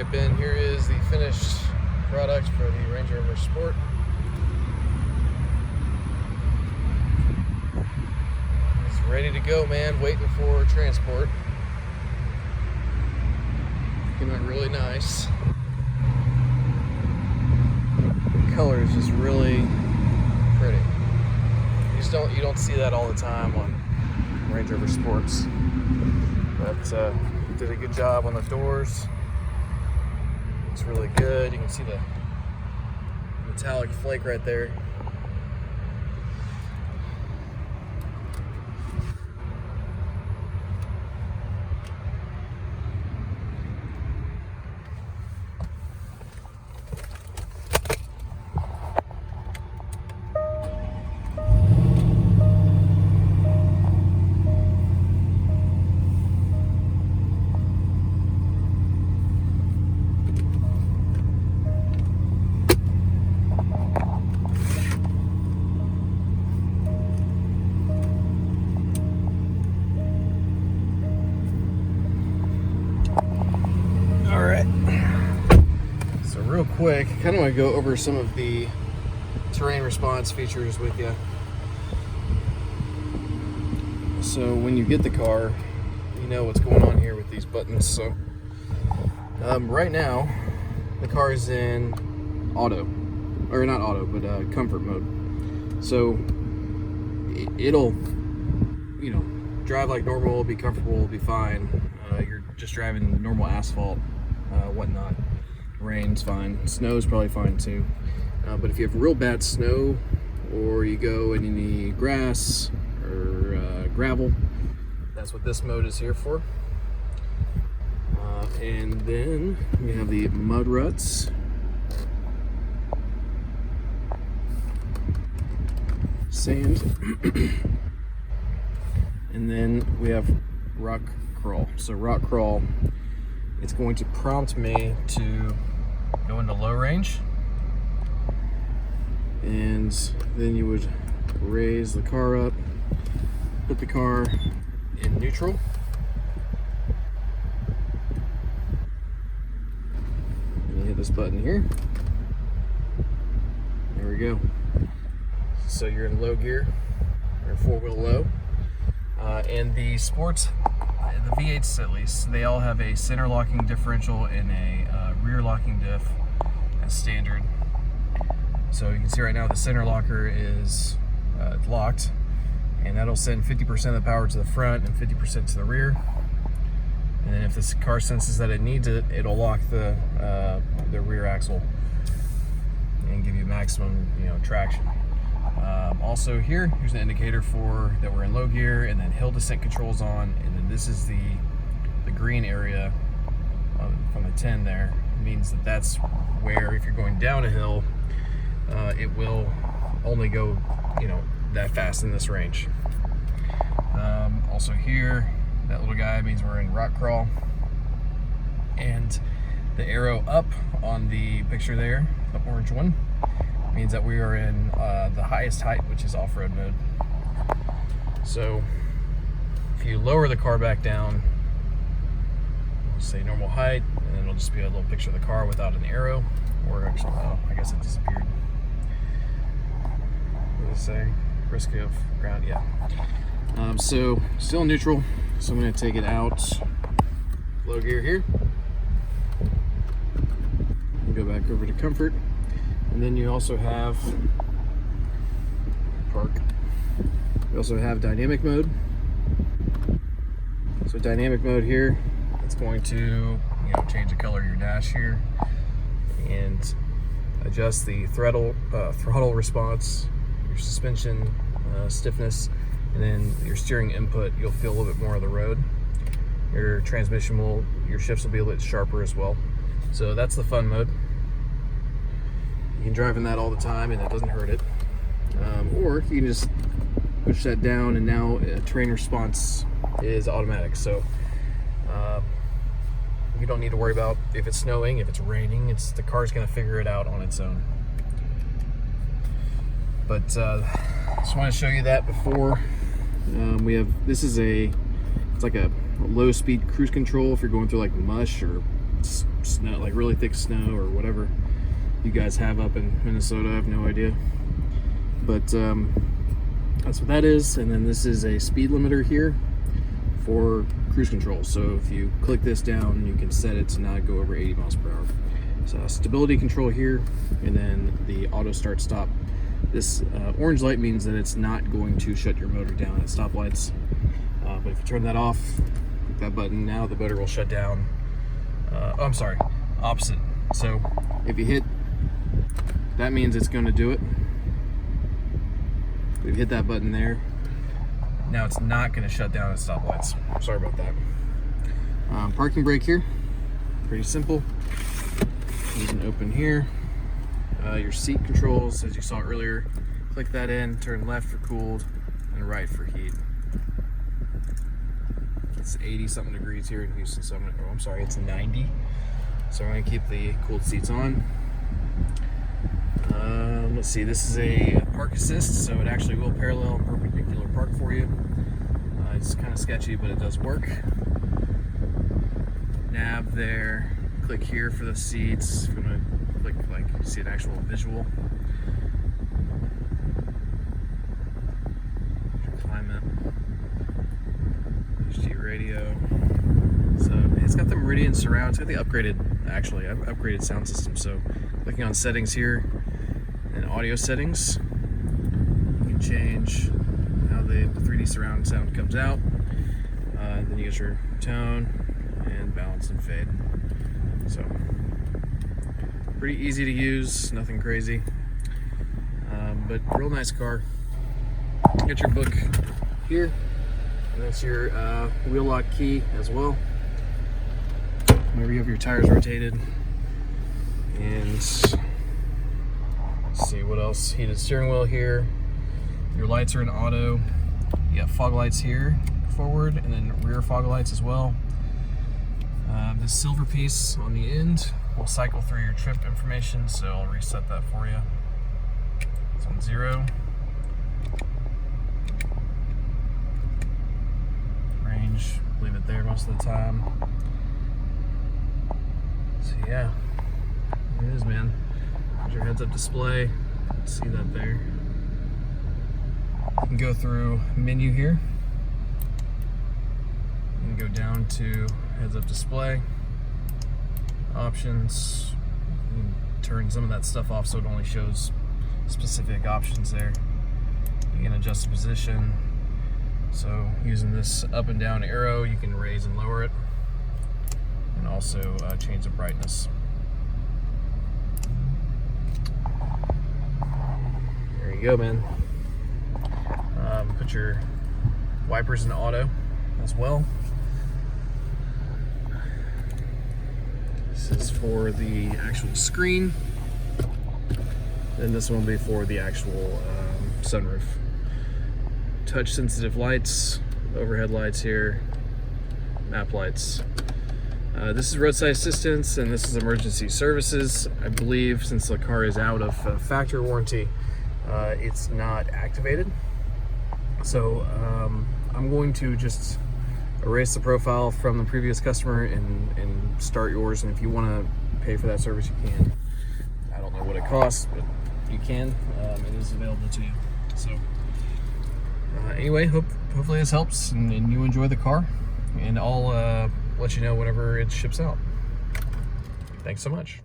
Alright, Ben, here is the finished product for the Range Rover Sport. It's ready to go, man, waiting for transport. Came out really nice. The color is just really pretty. You don't see that all the time on Range Rover Sports. But did a good job on the doors. It's really good. You can see the metallic flake right there. Real quick, I kind of want to go over some of the terrain response features with you. So when you get the car, you know what's going on here with these buttons. So right now, the car is in auto, or not auto, but comfort mode. So it'll, drive like normal, be comfortable, be fine. You're just driving normal asphalt, whatnot. Rain's fine. Snow's probably fine too. But if you have real bad snow, or you go in any grass or gravel, that's what this mode is here for. And then we have the mud ruts. Sand. And then we have rock crawl. So rock crawl, it's going to prompt me to go into low range, and then you would raise the car up, put the car in neutral, and you hit this button here. There we go. So you're in low gear, or four-wheel low, and the sports, the V8s at least, they all have a center locking differential and a rear locking diff as standard. So you can see right now the center locker is locked, and that'll send 50% of the power to the front and 50% to the rear. And then if this car senses that it needs it, it'll lock the rear axle and give you maximum traction. Also here's an indicator for that we're in low gear, and then hill descent controls on, and then this is the green area from the 10 there. It means that that's where, if you're going down a hill, it will only go that fast in this range. Also here, that little guy means we're in rock crawl, and the arrow up on the picture there, the orange one, means that we are in the highest height, which is off-road mode. So if you lower the car back down, say normal height, and then it'll just be a little picture of the car without an arrow, or actually, oh, I guess it disappeared. What does it say? Risk of ground, yeah. So still neutral, so I'm going to take it out, low gear here, and go back over to comfort. And then you also have park. We also have dynamic mode. So dynamic mode here, it's going to change the color of your dash here and adjust the throttle response, your suspension stiffness, and then your steering input. You'll feel a little bit more of the road. Your transmission your shifts will be a little bit sharper as well. So that's the fun mode. You can drive in that all the time and it doesn't hurt it. Or you can just push that down, and now terrain response is automatic. So you don't need to worry about if it's snowing, if it's raining. The car's going to figure it out on its own. But just want to show you that before. We have, it's like a low speed cruise control if you're going through like mush or snow, like really thick snow or whatever you guys have up in Minnesota. I have no idea, but that's what that is. And then this is a speed limiter here for cruise control. So if you click this down, you can set it to not go over 80 miles per hour. So stability control here, and then the auto start stop. This orange light means that it's not going to shut your motor down at stoplights. But if you turn that off, click that button, now the motor will shut down. Oh, I'm sorry, opposite. So if you hit, that means it's going to do it. We've hit that button there. Now it's not going to shut down at stoplights. Sorry about that. Parking brake here, pretty simple. You can open here. Your seat controls, as you saw earlier, click that in, turn left for cooled and right for heat. It's 80 something degrees here in Houston, so I'm sorry, it's 90. So I'm going to keep the cooled seats on. Let's see, this is a park assist, so it actually will parallel and perpendicular park for you. It's kind of sketchy, but it does work. Nav there, click here for the seats. I'm going to click, like, see an actual visual. Climate, HD radio. So it's got the Meridian surround. It's got the upgraded sound system. So clicking on settings here and audio settings, you can change how the 3D surround sound comes out. Then you get your tone and balance and fade. So pretty easy to use, nothing crazy, but real nice car. Get your book here, and that's your wheel lock key as well. Whenever you have your tires rotated. And let's see what else. Heated steering wheel here. Your lights are in auto. You got fog lights here, forward, and then rear fog lights as well. This silver piece on the end will cycle through your trip information, so I'll reset that for you. It's on 0. Range, leave it there most of the time. So yeah, there it is, man. There's your heads-up display. See that there. You can go through menu here. You can go down to heads-up display, options. You can turn some of that stuff off so it only shows specific options there. You can adjust the position. So using this up and down arrow, you can raise and lower it, and also change the brightness. There you go, man. Put your wipers in auto as well. This is for the actual screen, and this one will be for the actual sunroof. Touch sensitive lights, overhead lights here, map lights. This is Roadside Assistance, and this is emergency services. I believe since the car is out of factory warranty, it's not activated. So I'm going to just erase the profile from the previous customer and start yours. And if you want to pay for that service, you can. I don't know what it costs, but you can. It is available to you. So anyway, hopefully this helps and you enjoy the car. And I'll let you know whenever it ships out. Thanks so much.